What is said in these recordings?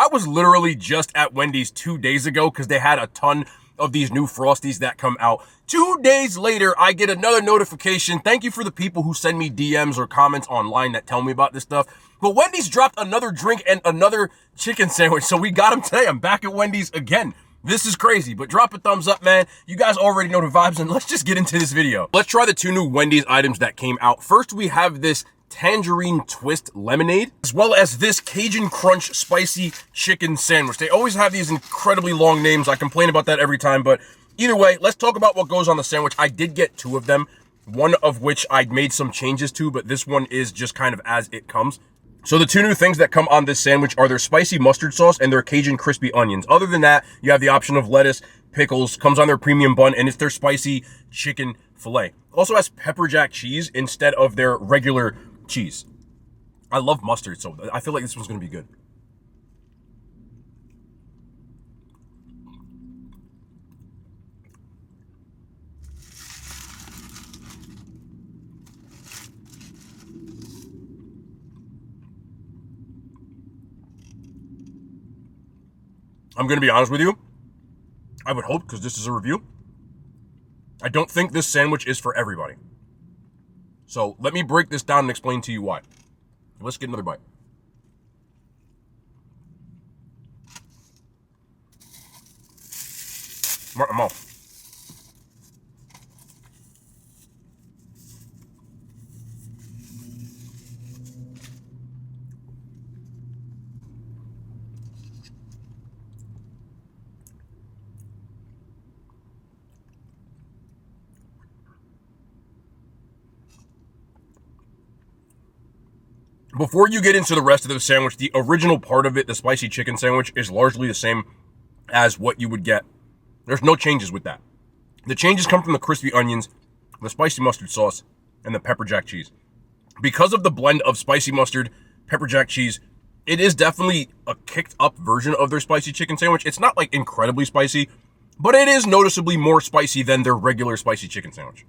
I was literally just at Wendy's 2 days ago because they had a ton of these new Frosties that come out. 2 days later, I get another notification. Thank you for the people who send me DMs or comments online that tell me about this stuff. But Wendy's dropped another drink and another chicken sandwich, so we got them today. I'm back at Wendy's again. This is crazy, but drop a thumbs up, man. You guys already know the vibes, and let's just get into this video. Let's try the 2 new Wendy's items that came out. First, we have this Tangerine Twist Lemonade, as well as this Cajun Crunch Spicy Chicken Sandwich. They always have these incredibly long names. I complain about that every time, but either way, let's talk about what goes on the sandwich. I did get 2 of them, one of which I made some changes to, but this one is just kind of as it comes. So the 2 new things that come on this sandwich are their spicy mustard sauce and their Cajun crispy onions. Other than that, you have the option of lettuce, pickles, comes on their premium bun, and it's their spicy chicken filet. Also has pepper jack cheese instead of their regular cheese. I love mustard, so I feel like this one's going to be good. I'm going to be honest with you. I would hope, because this is a review, I don't think this sandwich is for everybody. So let me break this down and explain to you why. Let's get another bite. Right in my mouth. Before you get into the rest of the sandwich, the original part of it, the spicy chicken sandwich, is largely the same as what you would get. There's no changes with that. The changes come from the crispy onions, the spicy mustard sauce, and the pepper jack cheese. Because of the blend of spicy mustard, pepper jack cheese, it is definitely a kicked up version of their spicy chicken sandwich. It's not like incredibly spicy, but it is noticeably more spicy than their regular spicy chicken sandwich.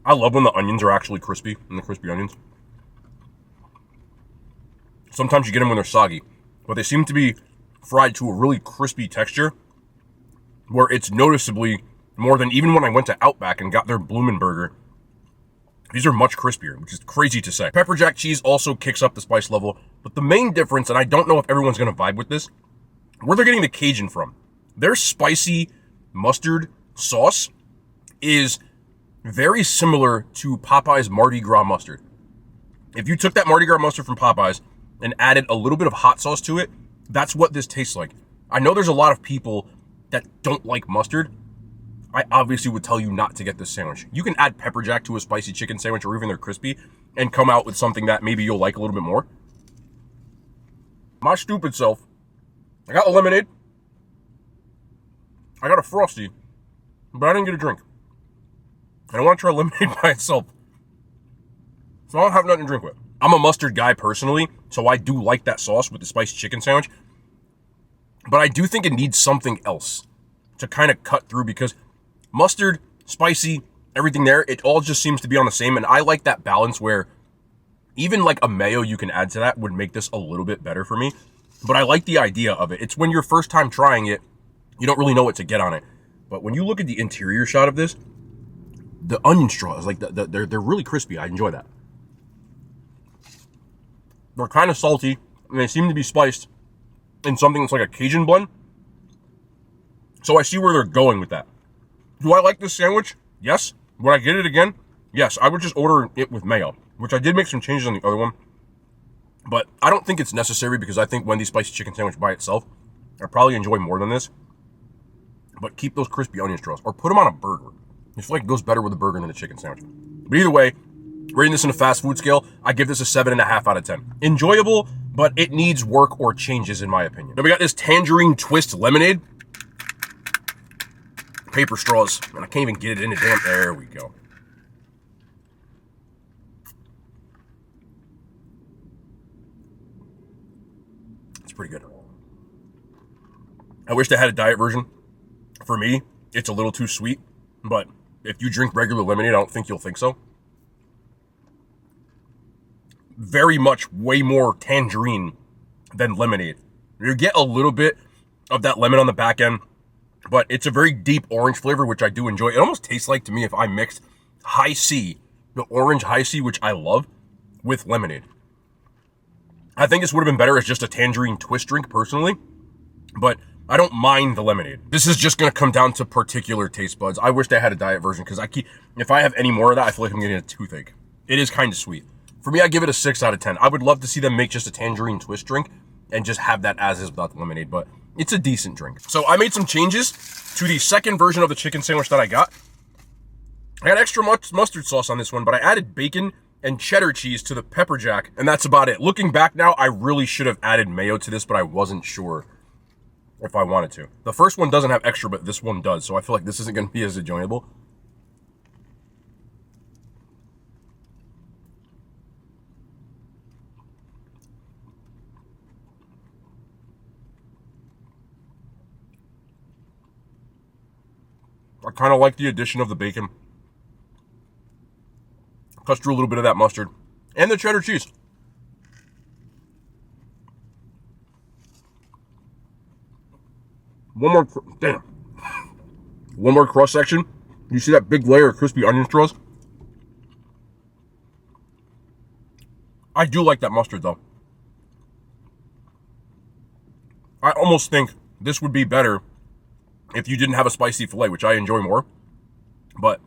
I love when the onions are actually crispy, and the crispy onions. Sometimes you get them when they're soggy, but they seem to be fried to a really crispy texture where it's noticeably more than even when I went to Outback and got their Blumenburger. These are much crispier, which is crazy to say. Pepper jack cheese also kicks up the spice level, but the main difference, and I don't know if everyone's going to vibe with this, where they're getting the Cajun from. Their spicy mustard sauce is very similar to Popeye's Mardi Gras mustard. If you took that Mardi Gras mustard from Popeye's and added a little bit of hot sauce to it, that's what this tastes like. I know there's a lot of people that don't like mustard. I obviously would tell you not to get this sandwich. You can add pepper jack to a spicy chicken sandwich or even their crispy and come out with something that maybe you'll like a little bit more. My stupid self, I got a lemonade, I got a Frosty, but I didn't get a drink. And I want to try lemonade by itself. So I don't have nothing to drink with. I'm a mustard guy personally, so I do like that sauce with the spicy chicken sandwich. But I do think it needs something else to kind of cut through because mustard, spicy, everything there, it all just seems to be on the same. And I like that balance where even like a mayo you can add to that would make this a little bit better for me. But I like the idea of it. It's when you're first time trying it, you don't really know what to get on it. But when you look at the interior shot of this, the onion straws, like they're really crispy. I enjoy that. They're kind of salty, and they seem to be spiced in something that's like a Cajun blend. So I see where they're going with that. Do I like this sandwich? Yes. Would I get it again? Yes. I would just order it with mayo, which I did make some changes on the other one. But I don't think it's necessary because I think Wendy's spicy chicken sandwich by itself, I probably enjoy more than this. But keep those crispy onion straws, or put them on a burger. I feel like it goes better with a burger than a chicken sandwich. But either way, rating this in a fast food scale, I give this a 7.5 out of 10. Enjoyable, but it needs work or changes in my opinion. Then we got this Tangerine Twist Lemonade. Paper straws, and I can't even get it in the damn, there we go. It's pretty good. I wish they had a diet version. For me, it's a little too sweet, but if you drink regular lemonade, I don't think you'll think so. very much way more tangerine than lemonade. You get a little bit of that lemon on the back end, but it's a very deep orange flavor, which I do enjoy. It almost tastes like to me if I mixed high C, the orange high C, which I love, with lemonade. I think this would have been better as just a tangerine twist drink personally, but I don't mind the lemonade. This is just going to come down to particular taste buds. I wish they had a diet version because if I have any more of that, I feel like I'm getting a toothache. It is kind of sweet. For me, I give it a 6 out of 10. I would love to see them make just a tangerine twist drink and just have that as is without the lemonade, but it's a decent drink. So I made some changes to the second version of the chicken sandwich that I got. I got extra mustard sauce on this one, but I added bacon and cheddar cheese to the pepper jack, and that's about it. Looking back now, I really should have added mayo to this, but I wasn't sure if I wanted to. The first one doesn't have extra, but this one does, so I feel like this isn't going to be as enjoyable. I kind of like the addition of the bacon. Cuts through a little bit of that mustard. And the cheddar cheese. One more cross section. You see that big layer of crispy onion straws? I do like that mustard though. I almost think this would be better if you didn't have a spicy filet, which I enjoy more. But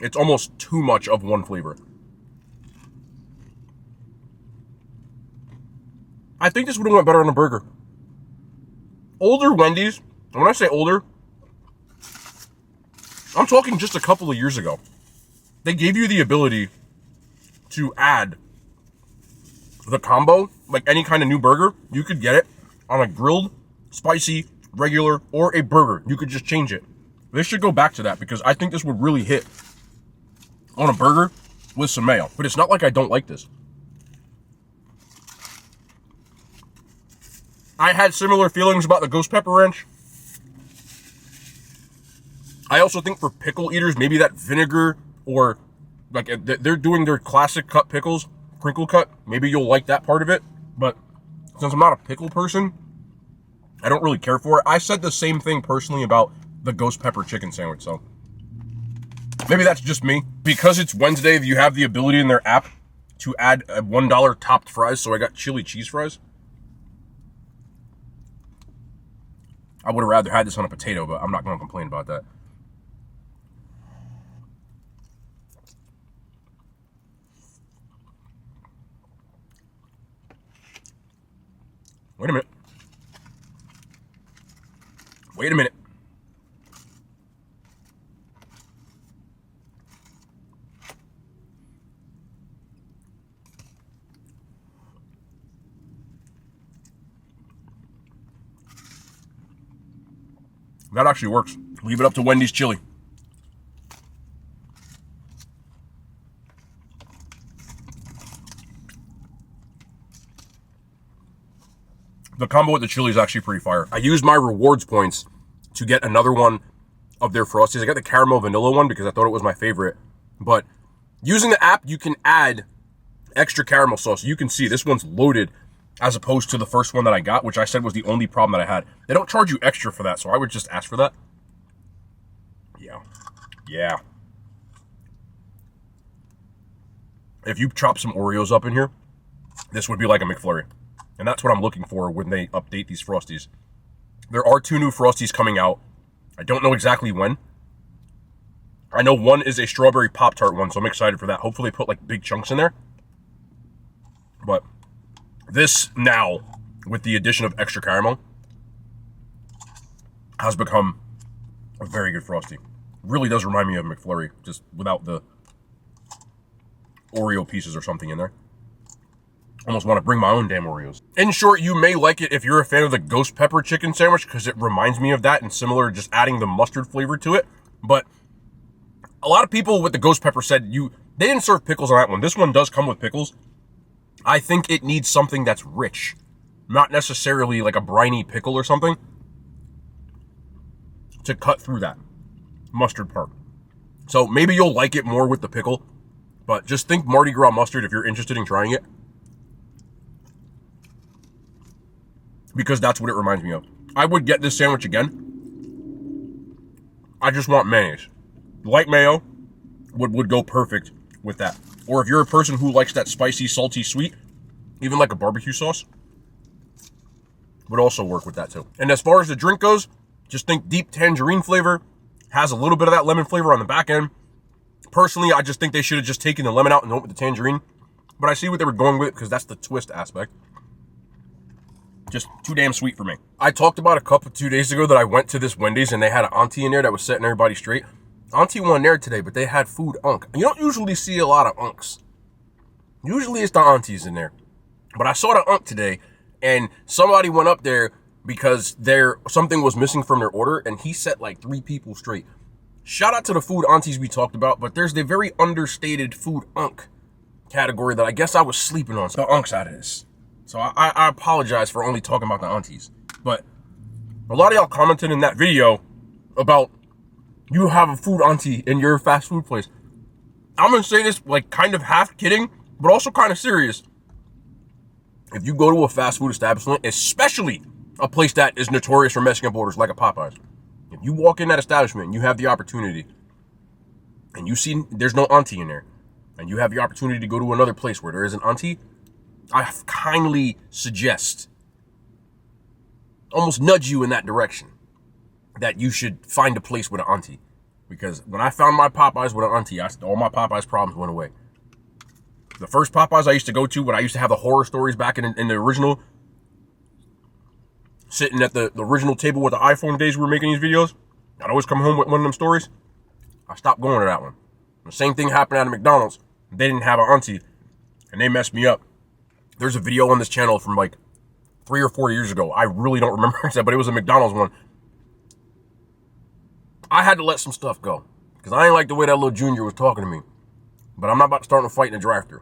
it's almost too much of one flavor. I think this would have went better on a burger. Older Wendy's, and when I say older, I'm talking just a couple of years ago. They gave you the ability to add the combo, like any kind of new burger. You could get it on a grilled, spicy, regular, or a burger. You could just change it. They should go back to that because I think this would really hit on a burger with some mayo. But it's not like I don't like this. I had similar feelings about the ghost pepper ranch. I also think for pickle eaters, maybe that vinegar or like they're doing their classic cut pickles, crinkle cut. Maybe you'll like that part of it. But since I'm not a pickle person, I don't really care for it. I said the same thing personally about the ghost pepper chicken sandwich. So maybe that's just me. Because it's Wednesday, you have the ability in their app to add a $1 topped fries. So I got chili cheese fries. I would have rather had this on a potato, but I'm not going to complain about that. Wait a minute. Wait a minute. That actually works. Leave it up to Wendy's chili. The combo with the chili is actually pretty fire. I used my rewards points to get another one of their Frosties. I got the caramel vanilla one because I thought it was my favorite. But using the app, you can add extra caramel sauce. You can see this one's loaded as opposed to the first one that I got, which I said was the only problem that I had. They don't charge you extra for that, so I would just ask for that. Yeah. If you chop some Oreos up in here, this would be like a McFlurry. And that's what I'm looking for when they update these Frosties. There are 2 new Frosties coming out. I don't know exactly when. I know one is a strawberry Pop-Tart one, so I'm excited for that. Hopefully they put like big chunks in there. But this now, with the addition of extra caramel, has become a very good Frosty. Really does remind me of McFlurry, just without the Oreo pieces or something in there. Almost want to bring my own damn Oreos. In short, you may like it if you're a fan of the ghost pepper chicken sandwich because it reminds me of that and similar, just adding the mustard flavor to it. But a lot of people with the ghost pepper said they didn't serve pickles on that one. This one does come with pickles. I think it needs something that's rich, not necessarily like a briny pickle or something to cut through that mustard part. So maybe you'll like it more with the pickle, but just think Mardi Gras mustard if you're interested in trying it. because that's what it reminds me of. I would get this sandwich again. I just want mayonnaise. Light mayo would go perfect with that. Or if you're a person who likes that spicy, salty, sweet, even like a barbecue sauce, would also work with that too. And as far as the drink goes, just think deep tangerine flavor, has a little bit of that lemon flavor on the back end. Personally, I just think they should have just taken the lemon out and went with the tangerine. But I see what they were going with it because that's the twist aspect. Just too damn sweet for me. I talked about a couple 2 days ago that I went to this Wendy's and they had an auntie in there that was setting everybody straight. Auntie wasn't there today, but they had food unk. You don't usually see a lot of unks. Usually it's the aunties in there. But I saw the unk today, and somebody went up there because something was missing from their order, and he set like 3 people straight. Shout out to the food aunties we talked about, but there's the very understated food unk category that I guess I was sleeping on. So the unk's out of this. So I apologize for only talking about the aunties. But a lot of y'all commented in that video about you have a food auntie in your fast food place. I'm going to say this like kind of half kidding, but also kind of serious. If you go to a fast food establishment, especially a place that is notorious for messing up orders like a Popeyes, if you walk in that establishment and you have the opportunity and you see there's no auntie in there and you have the opportunity to go to another place where there is an auntie, I kindly suggest, almost nudge you in that direction, that you should find a place with an auntie. Because when I found my Popeyes with an auntie, all my Popeyes problems went away. The first Popeyes I used to go to, when I used to have the horror stories back in the original, sitting at the original table with the iPhone days we were making these videos, I'd always come home with one of them stories. I stopped going to that one. The same thing happened at McDonald's. They didn't have an auntie, and they messed me up. There's a video on this channel from like 3 or 4 years ago. I really don't remember that, but it was a McDonald's one. I had to let some stuff go because I ain't like the way that little junior was talking to me. But I'm not about to start a fight in the drive-thru.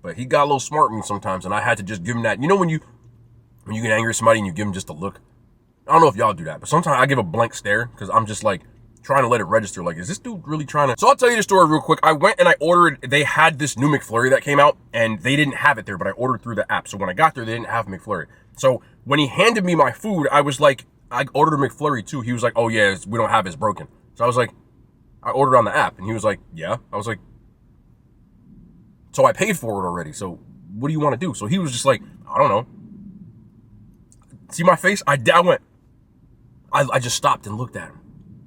But he got a little smart with me sometimes, and I had to just give him that. You know when you get angry at somebody and you give them just a look? I don't know if y'all do that, but sometimes I give a blank stare because I'm just like trying to let it register. Like, is this dude really trying to? So I'll tell you the story real quick. I went and I ordered. They had this new McFlurry that came out, and they didn't have it there, but I ordered through the app. So when I got there, they didn't have McFlurry. So when he handed me my food, I was like, I ordered a McFlurry too. He was like, oh yeah, we don't have it, it's broken. So I was like, I ordered on the app, and he was like, yeah. I was like, so I paid for it already. So what do you want to do? So he was just like, I don't know. See my face? I went. I just stopped and looked at him.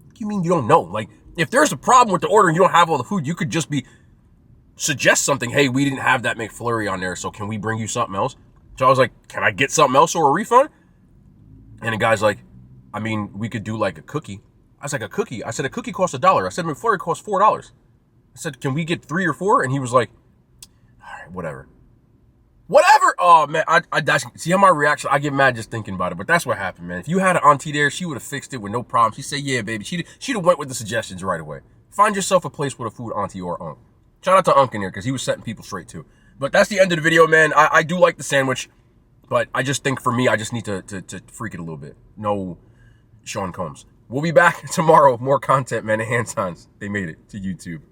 What do you mean you don't know? Like, if there's a problem with the order and you don't have all the food, you could just suggest something. Hey, we didn't have that McFlurry on there, so can we bring you something else? So I was like, can I get something else or a refund? And the guy's like, I mean, we could do like a cookie. I was like, a cookie? I said, a cookie costs $1. I said, McFlurry costs $4. I said, can we get 3 or 4? And he was like, all right, whatever. Whatever. Oh, man, I see how my reaction, I get mad just thinking about it, but that's what happened, man. If you had an auntie there, she would have fixed it with no problem. She said, yeah, baby. She'd have went with the suggestions right away. Find yourself a place with a food auntie or unc. Shout out to Unc in there, because he was setting people straight, too. But that's the end of the video, man. I do like the sandwich, but I just think for me, I just need to freak it a little bit. No Sean Combs. We'll be back tomorrow with more content, man. The hand signs, they made it to YouTube.